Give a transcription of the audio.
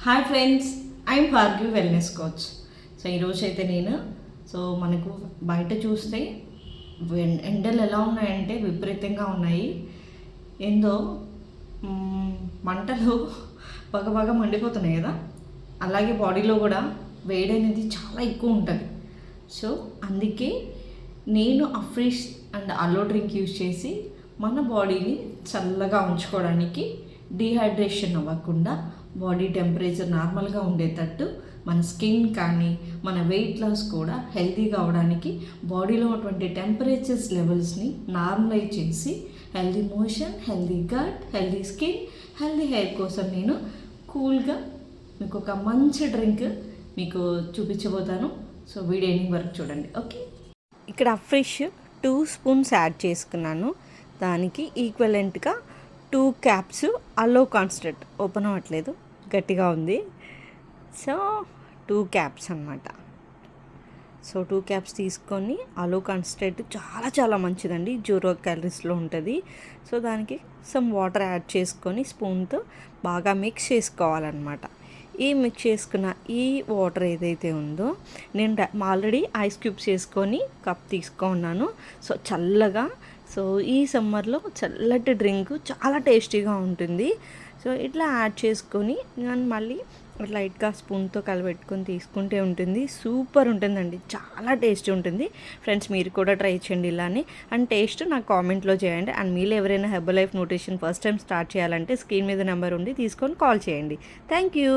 Hi friends, I'm Bhargavi wellness coach. So ఈరోజు అయితే నేను మనకు బయట చూస్తే ఎండలు ఎలా ఉన్నాయంటే విపరీతంగా ఉన్నాయి. ఏందో మంటలు బాగా మండిపోతున్నాయి కదా, అలాగే బాడీలో కూడా వేడి అనేది చాలా ఎక్కువ ఉంటుంది. సో అందుకే నేను afresh and aloe drink use చేసి మన బాడీని చల్లగా ఉంచుకోవడానికి, డీహైడ్రేషన్ అవ్వకుండా బాడీ టెంపరేచర్ నార్మల్గా ఉండేటట్టు, మన స్కిన్ కానీ మన వెయిట్ లాస్ కూడా హెల్తీగా అవడానికి బాడీలో ఉన్నటువంటి టెంపరేచర్స్ లెవెల్స్ని నార్మలైజ్ చేసి healthy motion, healthy gut, healthy skin, healthy hair కోసం నేను కూల్గా మీకు ఒక మంచి డ్రింక్ మీకు చూపించబోతాను. సో వీడియో ఎండింగ్ వరకు చూడండి. ఓకే, ఇక్కడ ఫ్రెష్ 2 స్పూన్స్ యాడ్ చేసుకున్నాను. దానికి ఈక్వలెంట్గా 2 క్యాప్స్ అలో కాన్స్టెంట్, ఓపెన్ అవ్వట్లేదు, గట్టిగా ఉంది. సో 2 క్యాప్స్ అనమాట. సో 2 క్యాప్స్ తీసుకొని అలో కాన్స్టెంట్ చాలా మంచిదండి, 0 క్యాలరీస్లో ఉంటుంది. సో దానికి సమ్ వాటర్ యాడ్ చేసుకొని స్పూన్తో బాగా మిక్స్ చేసుకోవాలన్నమాట. ఈ మిక్స్ చేసుకున్న ఈ వాటర్ ఏదైతే ఉందో, నేను ఆల్రెడీ ఐస్ క్యూబ్స్ వేసుకొని కప్ తీసుకున్నాను. సో చల్లగా, సో ఈ సమ్మర్లో చల్లటి డ్రింక్ చాలా టేస్టీగా ఉంటుంది. సో ఇట్లా యాడ్ చేసుకొని నేను మళ్ళీ లైట్గా స్పూన్తో కలబెట్టుకొని తీసుకుంటే ఉంటుంది. సూపర్ ఉంటుందండి, చాలా టేస్టీ ఉంటుంది. ఫ్రెండ్స్ మీరు కూడా ట్రై చేయండి ఇలానే, అండ్ టేస్ట్ నాకు కామెంట్లో చేయండి. అండ్ మీరు ఎవరైనా herbal life nutrition first time start చేయాలంటే స్క్రీన్ మీద నెంబర్ ఉంది, తీసుకొని కాల్ చేయండి. Thank you.